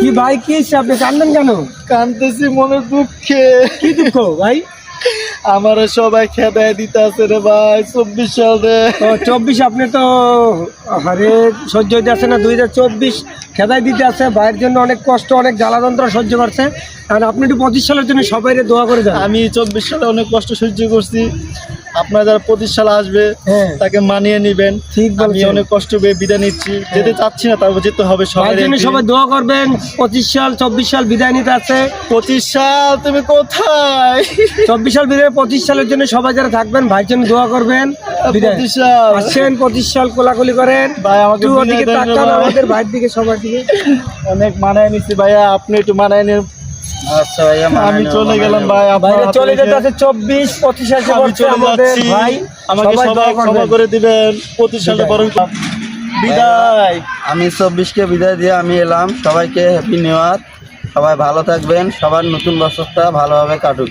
কি ভাই কি হয়েছে? আপনি কান্দেন কেন? কাঁদতেছি মনে দুঃখে। কি দুঃখ ভাই? আমার সবাই খেদায় দিতে আছে রে ভাই 24 সালে। 24 আপনি তো আরে সহ্য হইতে আছে না? 2024 খেদাই দিতে আছে। ভাইয়ের জন্য অনেক কষ্ট, অনেক জ্বালা যন্ত্রণা সহ্য করছে। আর আপনি একটু 25 সালের জন্য সবাই দোয়া করে দেন। আমি 24 সালে অনেক কষ্ট সহ্য করছি। আপনারা যারা 25 সালে আসবে হ্যাঁ তাকে মানিয়ে নেবেন। ঠিক আমি বলছেন। অনেক কষ্ট পেয়ে বিদায় নিচ্ছি, যেতে চাচ্ছি না, তারপর যেতে হবে ভাইয়ের জন্য সবাই। সবাই দোয়া করবেন। 25 সাল 24 সাল বিদায় নিতে আছে। 25 সাল তুমি কোথায়? 24 সাল বিদায়, 25 সালের জন্য সবাই যারা থাকবেন ভাইয়ের জন্য দোয়া করবেন। বিদায় 25 সাল আসেন, 25 সাল কোলাকুলি করেন। ভাই আমাকে একটু বিদায় ওদিকে দেন রে তাকান, ভাই। আমাদের ভাইয়ের দিকে, সবার দিকে। অনেক মানায় নিচ্ছি ভাইয়া, আপনি একটু মানায় নিন। আচ্ছা ভাইয়া, আমি চলে গেলাম ভাই। ভাইরা চলে যেতে আছে 24 25 এসে আমি পড়ছে চলে আমাদের যাচ্ছি। ভাই। আমাকে সবাই দোয়া ক্ষমা করবেন। করে দিবেন। 25 সালে বিদায়। বড় বিদায়। আমি 24কে বিদায় দিয়ে আমি এলাম। সবাইকে হ্যাপি নিউ ইয়ার। সবাই ভালো থাকবেন, সবার নতুন বছরটা ভালোভাবে কাটুক।